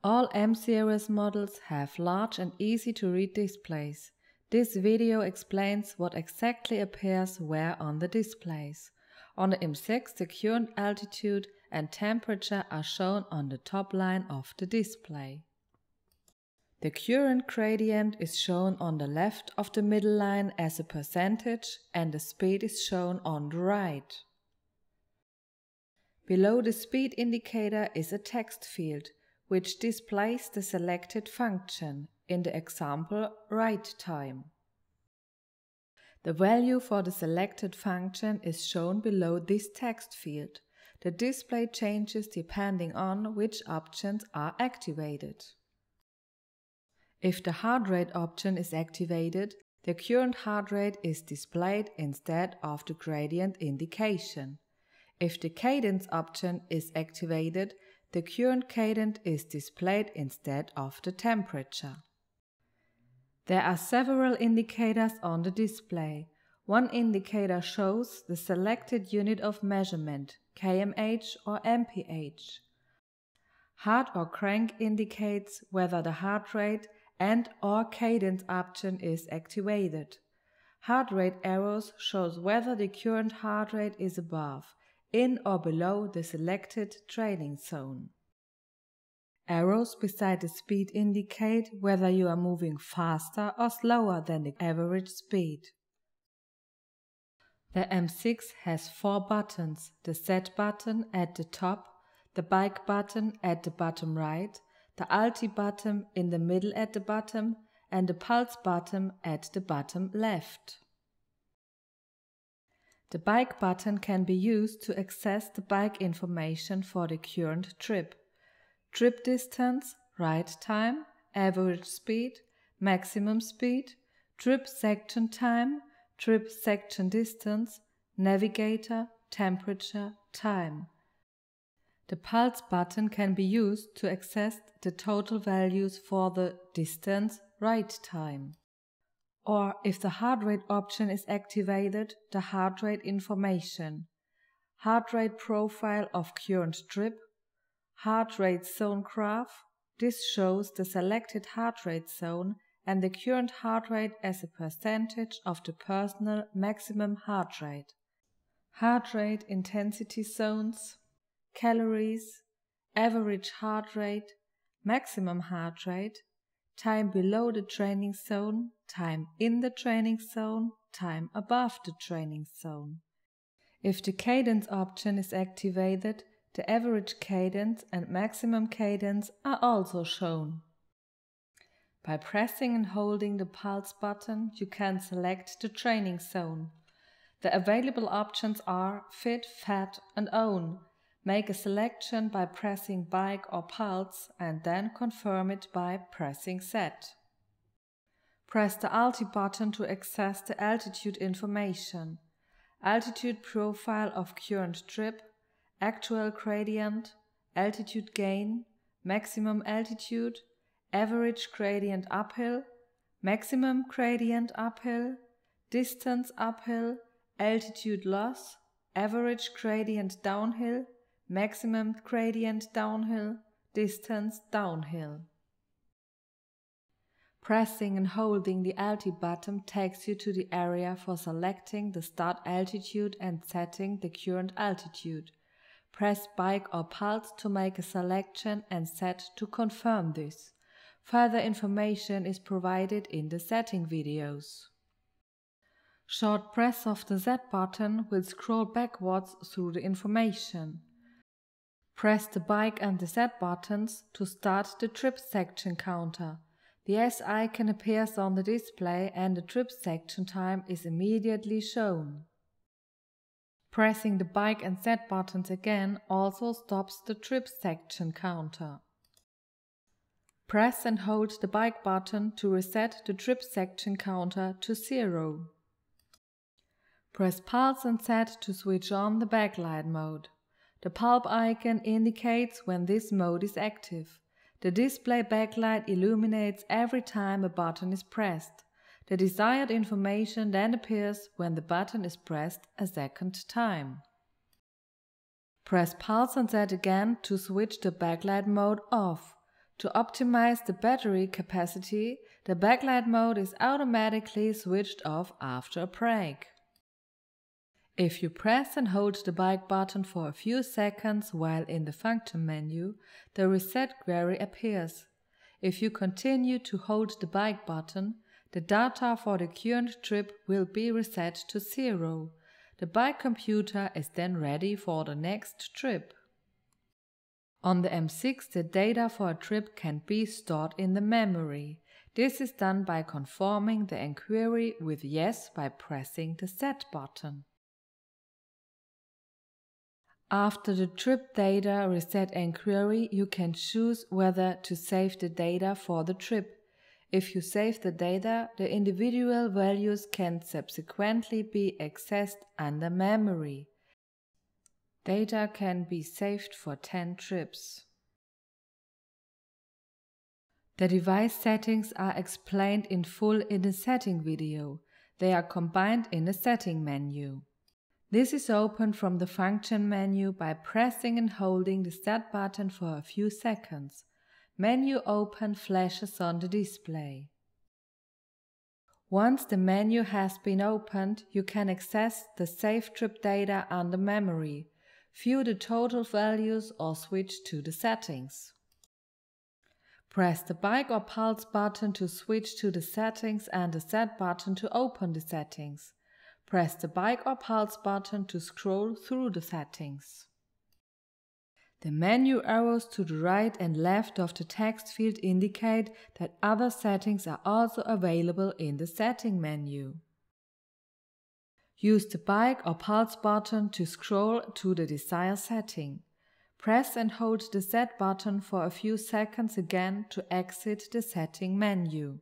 All M-Series models have large and easy to read displays. This video explains what exactly appears where on the displays. On the M6, the current, altitude and temperature are shown on the top line of the display. The current gradient is shown on the left of the middle line as a percentage and the speed is shown on the right. Below the speed indicator is a text field, which displays the selected function, in the example ride time. The value for the selected function is shown below this text field. The display changes depending on which options are activated. If the heart rate option is activated, the current heart rate is displayed instead of the gradient indication. If the cadence option is activated, the current cadence is displayed instead of the temperature. There are several indicators on the display. One indicator shows the selected unit of measurement, kmh or mph. Heart or crank indicates whether the heart rate and/or cadence option is activated. Heart rate arrows shows whether the current heart rate is above, in or below the selected training zone. Arrows beside the speed indicate whether you are moving faster or slower than the average speed. The M6 has 4 buttons: the set button at the top, the bike button at the bottom right, the Alti button in the middle at the bottom, and the pulse button at the bottom left. The bike button can be used to access the bike information for the current trip. Trip distance, ride time, average speed, maximum speed, trip section time, trip section distance, navigator, temperature, time. The pulse button can be used to access the total values for the distance, ride time. Or if the heart rate option is activated, the heart rate information, heart rate profile of current trip, heart rate zone graph. This shows the selected heart rate zone and the current heart rate as a percentage of the personal maximum heart rate. Heart rate intensity zones, calories, average heart rate, maximum heart rate, time below the training zone, time in the training zone, time above the training zone. If the cadence option is activated, the average cadence and maximum cadence are also shown. By pressing and holding the pulse button, you can select the training zone. The available options are Fit, Fat and Own. Make a selection by pressing bike or pulse and then confirm it by pressing set. Press the Alti button to access the altitude information, altitude profile of current trip, actual gradient, altitude gain, maximum altitude, average gradient uphill, maximum gradient uphill, distance uphill, altitude loss, average gradient downhill, maximum gradient downhill, distance downhill. Pressing and holding the Alti button takes you to the area for selecting the start altitude and setting the current altitude. Press bike or pulse to make a selection and set to confirm this. Further information is provided in the setting videos. Short press of the Z button will scroll backwards through the information. Press the bike and the Z buttons to start the trip section counter. The S icon appears on the display and the trip section time is immediately shown. Pressing the bike and Z buttons again also stops the trip section counter. Press and hold the bike button to reset the trip section counter to 0. Press pulse and Z to switch on the backlight mode. The pulp icon indicates when this mode is active. The display backlight illuminates every time a button is pressed. The desired information then appears when the button is pressed a second time. Press pulse and Z again to switch the backlight mode off. To optimize the battery capacity, the backlight mode is automatically switched off after a brake. If you press and hold the bike button for a few seconds while in the function menu, the reset query appears. If you continue to hold the bike button, the data for the current trip will be reset to 0. The bike computer is then ready for the next trip. On the M6, the data for a trip can be stored in the memory. This is done by confirming the enquiry with yes by pressing the Set button. After the trip data reset enquiry, you can choose whether to save the data for the trip. If you save the data, the individual values can subsequently be accessed under memory. Data can be saved for 10 trips. The device settings are explained in full in the setting video. They are combined in the setting menu. This is opened from the function menu by pressing and holding the Set button for a few seconds. Menu Open flashes on the display. Once the menu has been opened, you can access the saved trip data under memory, view the total values or switch to the settings. Press the bike or pulse button to switch to the settings and the Set button to open the settings. Press the bike or pulse button to scroll through the settings. The menu arrows to the right and left of the text field indicate that other settings are also available in the setting menu. Use the bike or pulse button to scroll to the desired setting. Press and hold the Set button for a few seconds again to exit the setting menu.